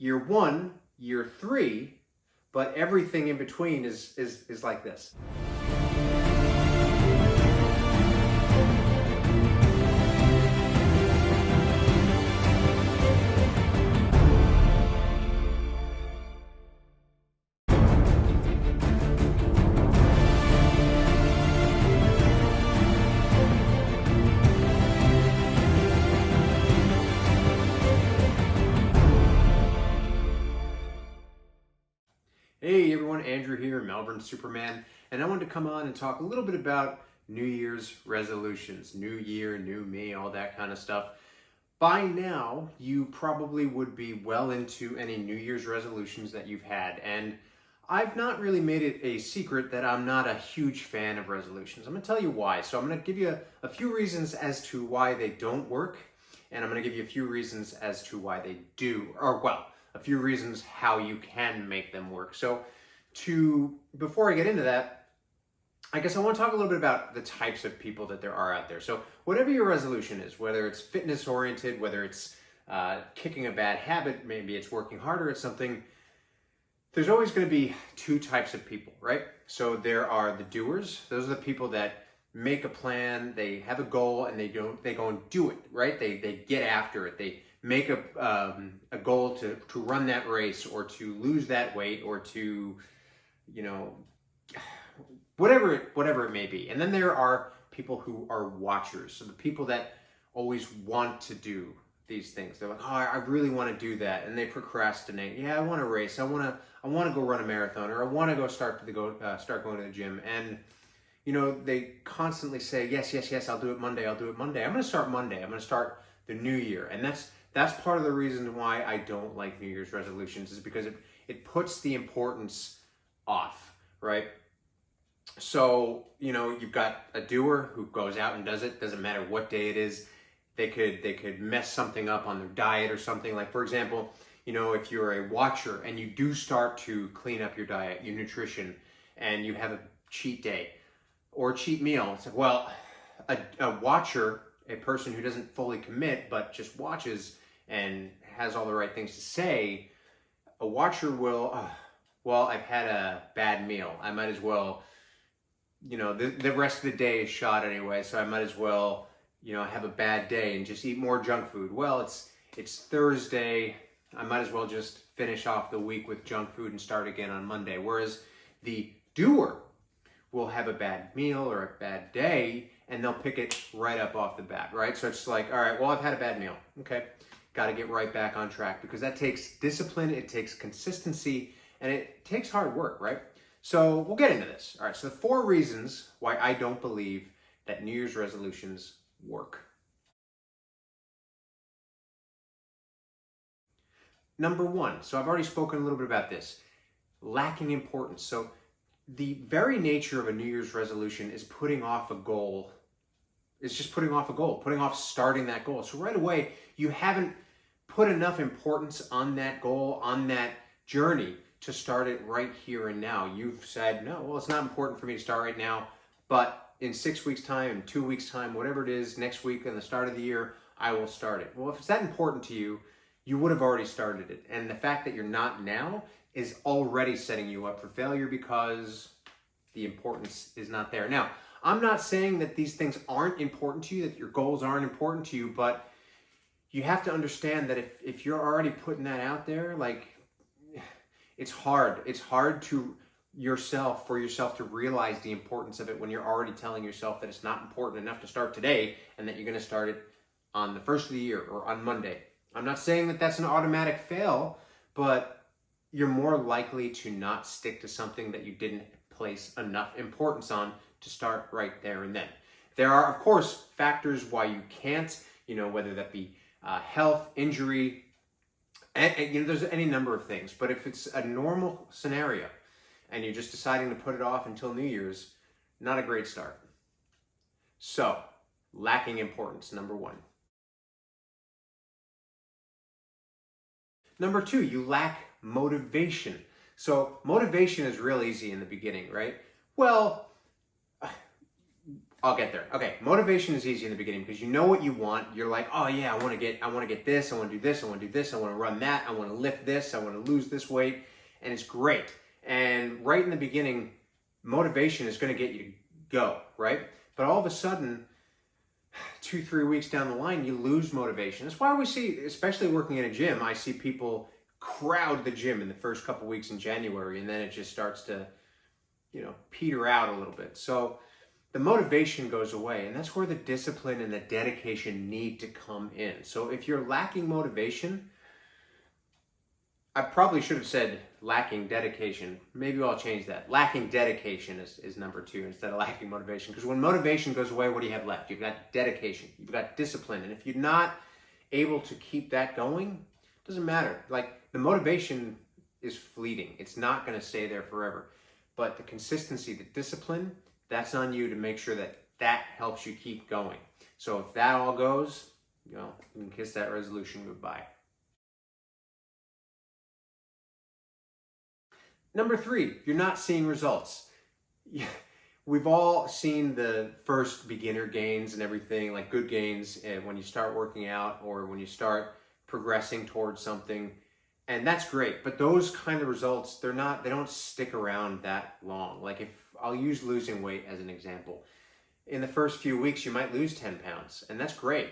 year 1, year 3, but everything in between is like this. Hey everyone, Andrew here, Melbourne Superman, and I wanted to come on and talk a little bit about New Year's resolutions. New year, new me, all that kind of stuff. By now, you probably would be well into any New Year's resolutions that you've had, and I've not really made it a secret that I'm not a huge fan of resolutions. I'm going to tell you why. So I'm going to give you a few reasons as to why they don't work, and I'm going to give you a few reasons as to why they do, or well, a few reasons how you can make them work. So before I get into that, I guess I want to talk a little bit about the types of people that there are out there. So whatever your resolution is, whether it's fitness oriented, whether it's kicking a bad habit, maybe it's working harder at something, there's always going to be two types of people, right? So there are the doers. Those are the people that make a plan, they have a goal, and they go and do it, right? They get after it. They make a goal to run that race, or to lose that weight, or to, whatever it may be. And then there are people who are watchers. So the people that always want to do these things. They're like, oh, I really want to do that, and they procrastinate. Yeah, I want to race. I want to go run a marathon, or I want to go start going to the gym. And they constantly say, yes, I'll do it Monday. I'm going to start Monday. I'm going to start the new year. And that's part of the reason why I don't like New Year's resolutions, is because it puts the importance off, right? So, you've got a doer who goes out and does it. Doesn't matter what day it is. They could mess something up on their diet or something. Like, for example, if you're a watcher and you do start to clean up your diet, your nutrition, and you have a cheat day or a cheat meal, it's like, well, a watcher, a person who doesn't fully commit but just watches and has all the right things to say, a watcher will, well, I've had a bad meal. I might as well, the rest of the day is shot anyway, so I might as well, have a bad day and just eat more junk food. Well, it's Thursday. I might as well just finish off the week with junk food and start again on Monday. Whereas the doer will have a bad meal or a bad day, and they'll pick it right up off the bat, right? So it's like, all right, well, I've had a bad meal. Okay, got to get right back on track, because that takes discipline, it takes consistency, and it takes hard work, right? So we'll get into this. All right, so the 4 reasons why I don't believe that New Year's resolutions work. Number 1, so I've already spoken a little bit about this, lacking importance. So the very nature of a New Year's resolution is putting off a goal. It's just putting off a goal, putting off starting that goal. So right away, you haven't put enough importance on that goal, on that journey, to start it right here and now. You've said, no, well, it's not important for me to start right now, but in 6 weeks' time, in 2 weeks' time, whatever it is, next week and the start of the year, I will start it. Well, if it's that important to you, you would have already started it. And the fact that you're not now is already setting you up for failure, because the importance is not there. Now, I'm not saying that these things aren't important to you, that your goals aren't important to you, but you have to understand that if you're already putting that out there, like, it's hard. It's hard for yourself to realize the importance of it when you're already telling yourself that it's not important enough to start today, and that you're going to start it on the first of the year or on Monday. I'm not saying that that's an automatic fail, but you're more likely to not stick to something that you didn't place enough importance on to start right there and then. There are, of course, factors why you can't, whether that be health, injury, and there's any number of things. But if it's a normal scenario and you're just deciding to put it off until New Year's, not a great start. So, lacking importance, number 1. Number 2, you lack motivation. So motivation is real easy in the beginning, right? Well, I'll get there. Okay, motivation is easy in the beginning because you know what you want. You're like, oh yeah, I want to get this, I want to do this, I want to do this, I want to run that, I want to lift this, I want to lose this weight, and it's great. And right in the beginning, motivation is going to get you to go, right? But all of a sudden, 2-3 weeks down the line, you lose motivation. That's why we see, especially working in a gym, I see people crowd the gym in the first couple weeks in January, and then it just starts to, peter out a little bit. So the motivation goes away, and that's where the discipline and the dedication need to come in. So if you're lacking motivation, I probably should have said lacking dedication. Maybe I'll change that. Lacking dedication is number 2 instead of lacking motivation. Because when motivation goes away, what do you have left? You've got dedication. You've got discipline. And if you're not able to keep that going, it doesn't matter. Like, the motivation is fleeting. It's not going to stay there forever. But the consistency, the discipline, that's on you to make sure that helps you keep going. So if that all goes, you can kiss that resolution goodbye. Number 3, you're not seeing results. We've all seen the first beginner gains and everything, like good gains when you start working out or when you start progressing towards something. And that's great, but those kind of results, they don't stick around that long. Like, if I'll use losing weight as an example. In the first few weeks, you might lose 10 pounds, and that's great.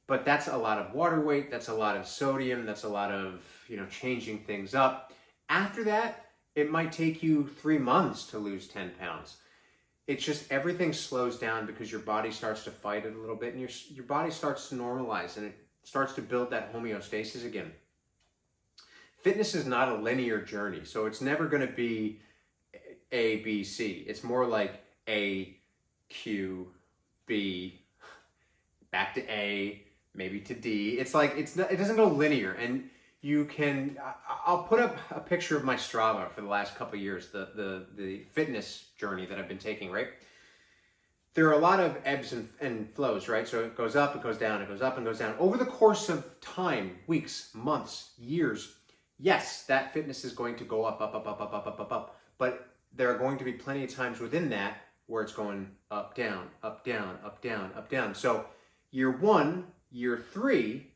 But that's a lot of water weight, that's a lot of sodium, that's a lot of, changing things up. After that, it might take you 3 months to lose 10 pounds. It's just everything slows down because your body starts to fight it a little bit, and your body starts to normalize, and it starts to build that homeostasis again. Fitness is not a linear journey, so it's never going to be A, B, C. It's more like A, Q, B, back to A, maybe to D. It's like, it doesn't go linear. And I'll put up a picture of my Strava for the last couple of years, the fitness journey that I've been taking, right? There are a lot of ebbs and flows, right? So it goes up, it goes down, it goes up and goes down. Over the course of time, weeks, months, years, yes, that fitness is going to go up, up, up, up, up, up, up, up, up. But there are going to be plenty of times within that where it's going up, down, up, down, up, down, up, down. So year 1, year 3,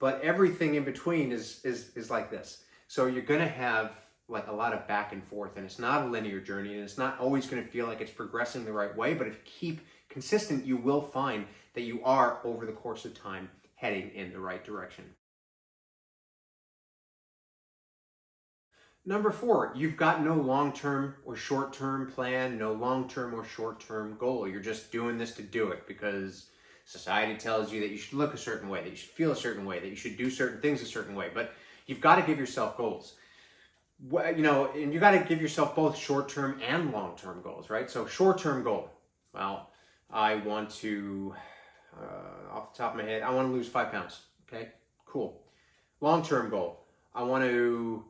but everything in between is like this. So you're going to have like a lot of back and forth, and it's not a linear journey, and it's not always going to feel like it's progressing the right way. But if you keep consistent, you will find that you are, over the course of time, heading in the right direction. Number 4, you've got no long-term or short-term plan, no long-term or short-term goal. You're just doing this to do it because society tells you that you should look a certain way, that you should feel a certain way, that you should do certain things a certain way. But you've got to give yourself goals. And you got to give yourself both short-term and long-term goals, right? So short-term goal, well, I want to, off the top of my head, I want to lose 5 pounds. Okay, cool. Long-term goal, I want to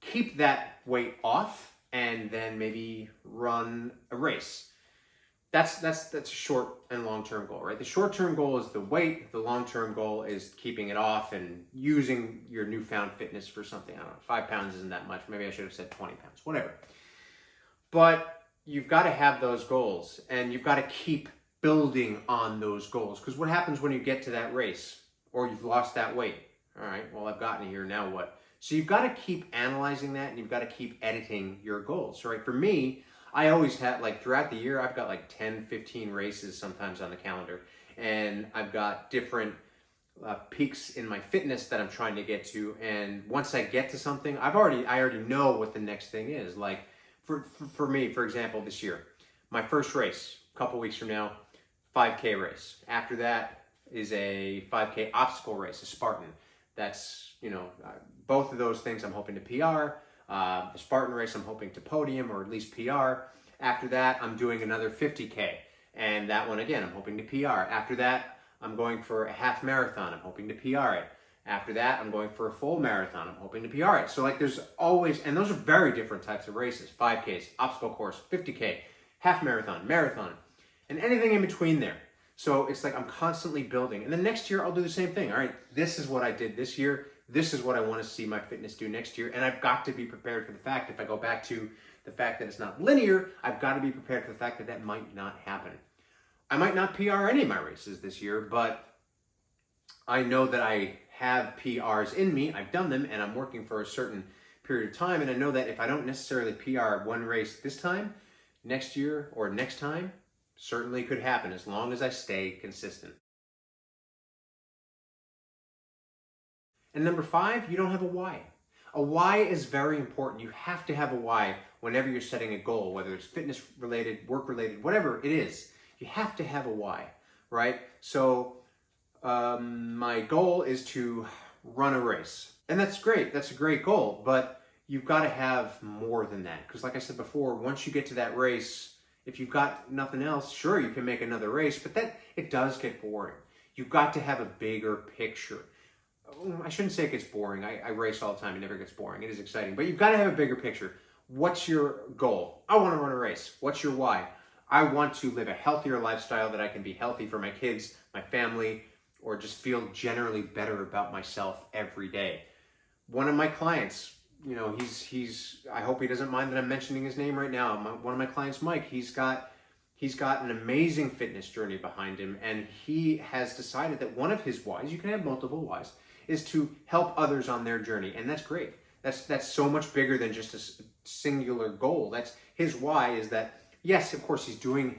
keep that weight off and then maybe run a race. That's a short and long-term goal, right? The short-term goal is the weight. The long-term goal is keeping it off and using your newfound fitness for something. I don't know, 5 pounds isn't that much. Maybe I should have said 20 pounds, whatever. But you've got to have those goals, and you've got to keep building on those goals. Because what happens when you get to that race or you've lost that weight? All right, well, I've gotten here, now what? So you've got to keep analyzing that, and you've got to keep editing your goals, right? For me, I always had, like, throughout the year, I've got like 10, 15 races sometimes on the calendar, and I've got different peaks in my fitness that I'm trying to get to. And once I get to something, I already know what the next thing is. Like for me, for example, this year, my first race, a couple weeks from now, 5K race. After that is a 5K obstacle race, a Spartan. That's, both of those things I'm hoping to PR. The Spartan race, I'm hoping to podium or at least PR. After that, I'm doing another 50K. And that one, again, I'm hoping to PR. After that, I'm going for a half marathon. I'm hoping to PR it. After that, I'm going for a full marathon. I'm hoping to PR it. So like there's always, and those are very different types of races. 5Ks, obstacle course, 50K, half marathon, marathon, and anything in between there. So it's like I'm constantly building. And then next year, I'll do the same thing. All right, this is what I did this year. This is what I want to see my fitness do next year. And I've got to be prepared for the fact, if I go back to the fact that it's not linear, I've got to be prepared for the fact that that might not happen. I might not PR any of my races this year, but I know that I have PRs in me. I've done them, and I'm working for a certain period of time. And I know that if I don't necessarily PR one race this time, next year or next time, certainly could happen as long as I stay consistent. And number 5, you don't have a why. A why is very important. You have to have a why whenever you're setting a goal, whether it's fitness related, work related, whatever it is. You have to have a why, right? So my goal is to run a race. And that's great. That's a great goal. But you've got to have more than that. Because like I said before, once you get to that race, if you've got nothing else, sure, you can make another race, but it does get boring. You've got to have a bigger picture. I shouldn't say it gets boring. I race all the time. It never gets boring. It is exciting. But you've got to have a bigger picture. What's your goal? I want to run a race. What's your why? I want to live a healthier lifestyle that I can be healthy for my kids, my family, or just feel generally better about myself every day. One of my clients, you know, I hope he doesn't mind that I'm mentioning his name right now. One of my clients, Mike, he's got an amazing fitness journey behind him, and he has decided that one of his whys, you can have multiple whys, is to help others on their journey, and that's great. That's so much bigger than just a singular goal. That's his why, is that, yes, of course, he's doing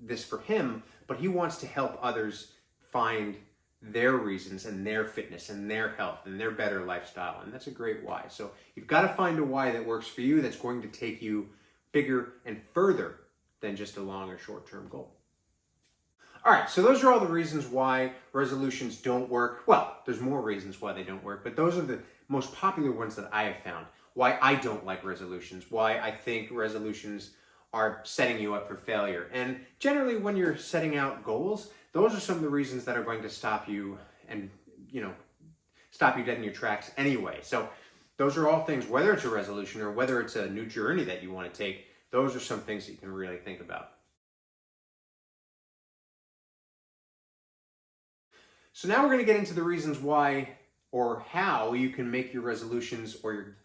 this for him, but he wants to help others find their reasons and their fitness and their health and their better lifestyle, and that's a great why. So you've got to find a why that works for you, that's going to take you bigger and further than just a long or short-term goal. All right, so those are all the reasons why resolutions don't work. Well, there's more reasons why they don't work, but those are the most popular ones that I have found. Why I don't like resolutions, why I think resolutions are setting you up for failure. And generally when you're setting out goals, those are some of the reasons that are going to stop you and, stop you dead in your tracks anyway. So those are all things, whether it's a resolution or whether it's a new journey that you want to take, those are some things that you can really think about. So now we're going to get into the reasons why or how you can make your resolutions or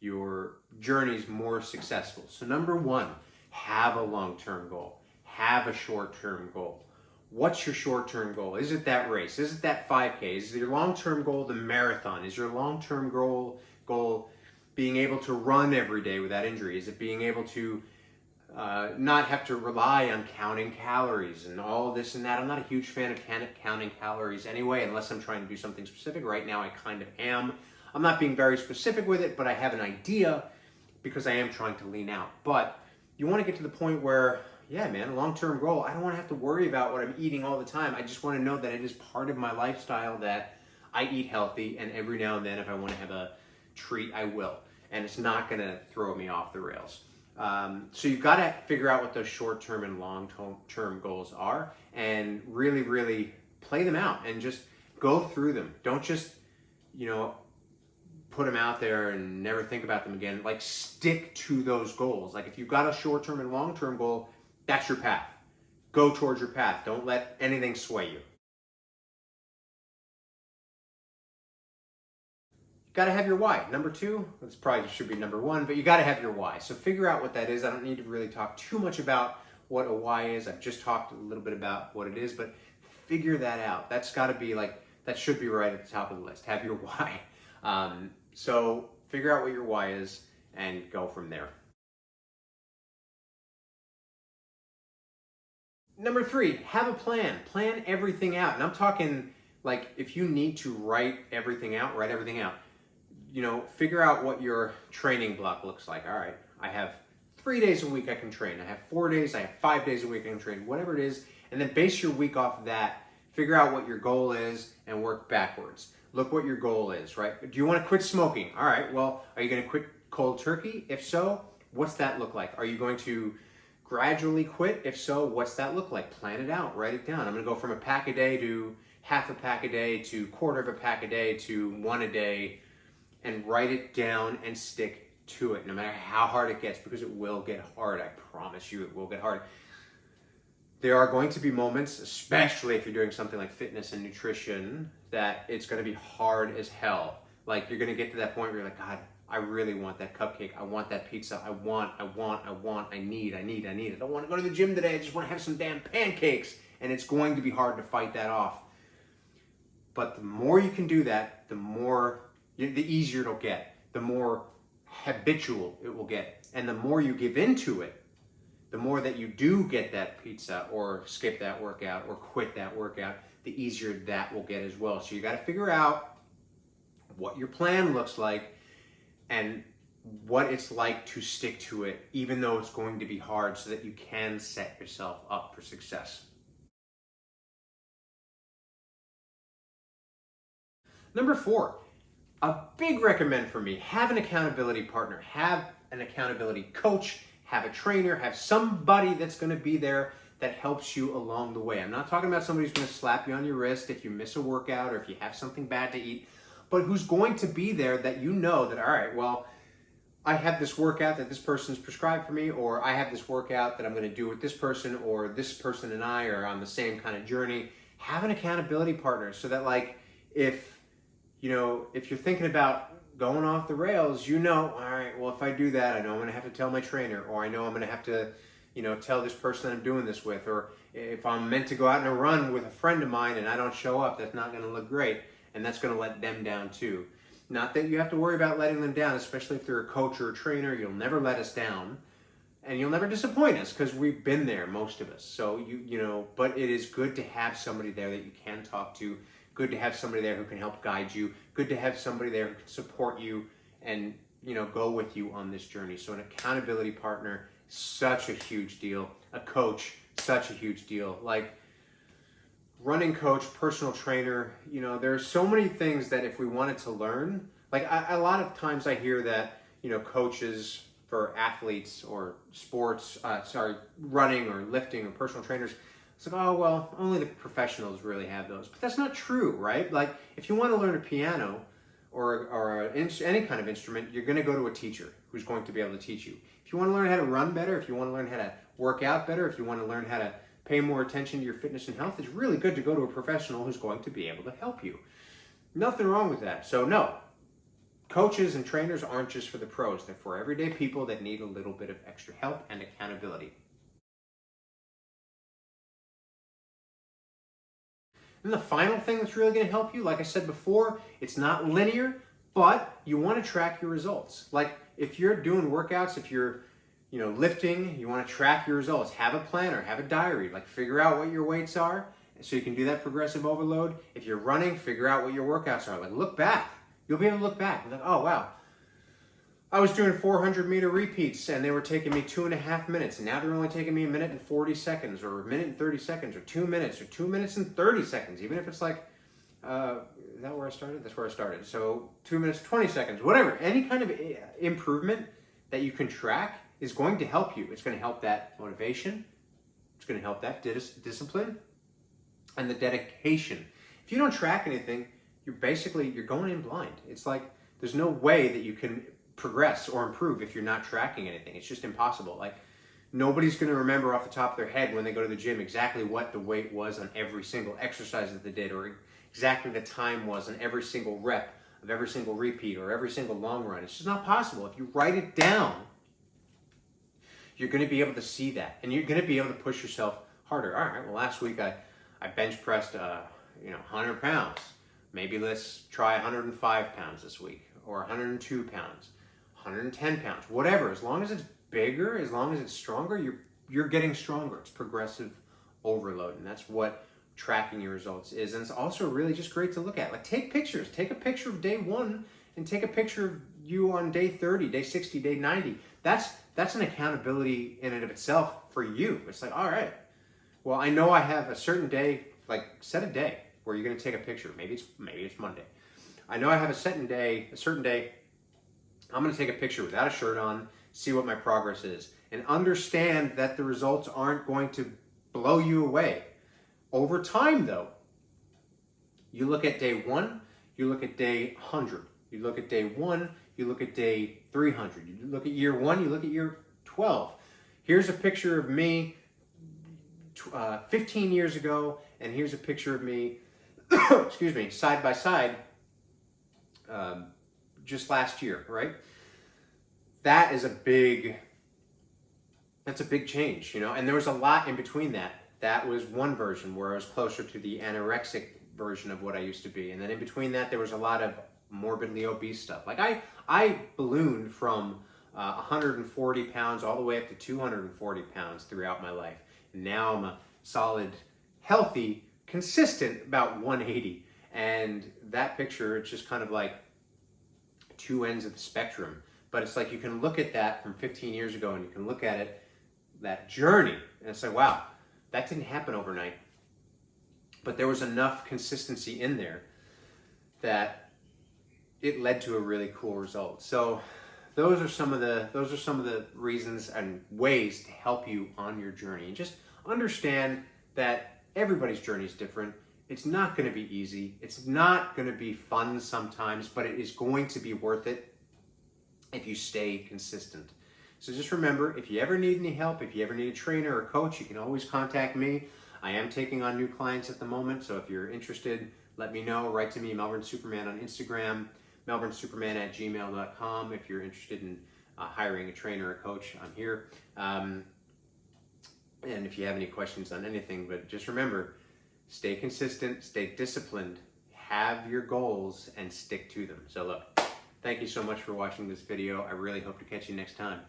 your journeys more successful. So number 1, have a long-term goal. Have a short-term goal. What's your short-term goal? Is it that race? Is it that 5K? Is your long-term goal the marathon? Is your long-term goal being able to run every day without injury? Is it being able to not have to rely on counting calories and all this and that? I'm not a huge fan of counting calories anyway, unless I'm trying to do something specific. Right now I kind of am. I'm not being very specific with it, but I have an idea because I am trying to lean out. But you want to get to the point where, yeah, man, a long-term goal, I don't want to have to worry about what I'm eating all the time. I just want to know that it is part of my lifestyle that I eat healthy, and every now and then if I want to have a treat, I will. And it's not going to throw me off the rails. So you've got to figure out what those short-term and long-term goals are and really, really play them out and just go through them. Don't just, put them out there and never think about them again. Like, stick to those goals. Like, if you've got a short-term and long-term goal, that's your path. Go towards your path. Don't let anything sway you. Got to have your why. Number 2, this probably should be number 1, but you got to have your why. So figure out what that is. I don't need to really talk too much about what a why is. I've just talked a little bit about what it is, but figure that out. That's got to be that should be right at the top of the list. Have your why. So figure out what your why is and go from there. Number 3, have a plan. Plan everything out. And I'm talking if you need to write everything out, write everything out. Figure out what your training block looks like. All right, I have 3 days a week I can train. I have 4 days, I have 5 days a week I can train, whatever it is. And then base your week off of that. Figure out what your goal is and work backwards. Look what your goal is, right? Do you want to quit smoking? All right, well, are you going to quit cold turkey? If so, what's that look like? Are you going to gradually quit? If so, what's that look like? Plan it out, write it down. I'm going to go from a pack a day to half a pack a day to quarter of a pack a day to 1 a day, and write it down and stick to it no matter how hard it gets, because it will get hard. I promise you it will get hard. There are going to be moments, especially if you're doing something like fitness and nutrition, that it's going to be hard as hell. Like, you're going to get to that point where you're like, God, I really want that cupcake. I want that pizza. I need. I don't want to go to the gym today. I just want to have some damn pancakes. And it's going to be hard to fight that off. But the more you can do that, the easier it'll get. The more habitual it will get. And the more you give into it, the more that you do get that pizza or skip that workout or quit that workout, the easier that will get as well. So you got to figure out what your plan looks like and what it's like to stick to it, even though it's going to be hard, so that you can set yourself up for success. Number 4, a big recommend for me, have an accountability partner, have an accountability coach, have a trainer, have somebody that's going to be there that helps you along the way. I'm not talking about somebody who's going to slap you on your wrist if you miss a workout or if you have something bad to eat, but who's going to be there that you know that, all right, well, I have this workout that this person's prescribed for me, or I have this workout that I'm going to do with this person, or this person and I are on the same kind of journey. Have an accountability partner so that, like, if you're thinking about going off the rails, all right, well, if I do that, I know I'm going to have to tell my trainer, or I know I'm going to have to, tell this person I'm doing this with, or if I'm meant to go out on a run with a friend of mine and I don't show up, that's not going to look great, and that's going to let them down too. Not that you have to worry about letting them down, especially if they're a coach or a trainer. You'll never let us down, and you'll never disappoint us, because we've been there, most of us. So but it is good to have somebody there that you can talk to. Good to have somebody there who can help guide you. Good to have somebody there who can support you and go with you on this journey. So an accountability partner, such a huge deal. A coach, such a huge deal. Like, running coach, personal trainer, there's so many things that if we wanted to learn, like a lot of times I hear that, coaches for athletes or sports, running or lifting or personal trainers, it's like, oh, well, only the professionals really have those. But that's not true, right? Like, if you want to learn a piano or any kind of instrument, you're going to go to a teacher who's going to be able to teach you. If you want to learn how to run better, if you want to learn how to work out better, if you want to learn how to pay more attention to your fitness and health, it's really good to go to a professional who's going to be able to help you. Nothing wrong with that. So no, coaches and trainers aren't just for the pros. They're for everyday people that need a little bit of extra help and accountability. And the final thing that's really going to help you, like I said before, it's not linear, but you want to track your results. Like, if you're doing workouts, if you're lifting, you want to track your results. Have a planner, have a diary, like, figure out what your weights are so you can do that progressive overload. If you're running, figure out what your workouts are. Like, look back. You'll be able to look back. Like, oh, wow, I was doing 400-meter repeats and they were taking me 2.5 minutes, and now they're only taking me 1 minute and 40 seconds, or 1 minute and 30 seconds, or 2 minutes, or 2 minutes and 30 seconds. Even if it's like, is that where I started? That's where I started. So 2 minutes, 20 seconds, whatever. Any kind of improvement that you can track is going to help you. It's going to help that motivation. It's going to help that discipline and the dedication. If you don't track anything, you're going in blind. It's like, there's no way that you can progress or improve if you're not tracking anything. It's just impossible. Like, nobody's going to remember off the top of their head when they go to the gym exactly what the weight was on every single exercise that they did, or exactly the time was on every single rep of every single repeat or every single long run. It's just not possible. If you write it down, you're going to be able to see that, and you're going to be able to push yourself harder. All right, well, last week I bench pressed 100 pounds. Maybe let's try 105 pounds this week, or 102 pounds, 110 pounds, whatever. As long as it's bigger, as long as it's stronger, you're getting stronger. It's progressive overload, and that's what tracking your results is. And it's also really just great to look at. Like, take pictures. Take a picture of day 1 and take a picture of you on day 30, day 60, day 90. That's an accountability in and of itself for you. It's like, all right, well, I know I have a certain day, like, set a day where you're going to take a picture. Maybe it's Monday. I know I have a certain day, I'm going to take a picture without a shirt on, see what my progress is, and understand that the results aren't going to blow you away. Over time, though, you look at day 1, you look at day 100, you look at day 1, you look at day 300, you look at year 1, you look at year 12. Here's a picture of me 15 years ago, and here's a picture of me, excuse me, side by side just last year, right? That is that's a big change, you know, and there was a lot in between that. That was one version where I was closer to the anorexic version of what I used to be. And then in between that, there was a lot of morbidly obese stuff. Like I ballooned from 140 pounds all the way up to 240 pounds throughout my life. And now I'm a solid, healthy, consistent about 180. And that picture, it's just kind of like two ends of the spectrum. But it's like you can look at that from 15 years ago and you can look at it, that journey, and say, wow, that didn't happen overnight. But there was enough consistency in there that it led to a really cool result. So those are some of the reasons and ways to help you on your journey. And just understand that everybody's journey is different. It's not going to be easy. It's not going to be fun sometimes, but it is going to be worth it if you stay consistent. So just remember, if you ever need any help, if you ever need a trainer or a coach, you can always contact me. I am taking on new clients at the moment, so if you're interested, let me know. Write to me, Melbourne Superman on Instagram, melbournesuperman@gmail.com. If you're interested in hiring a trainer or a coach, I'm here. And if you have any questions on anything, but just remember, stay consistent, stay disciplined, have your goals, and stick to them. So look, thank you so much for watching this video. I really hope to catch you next time.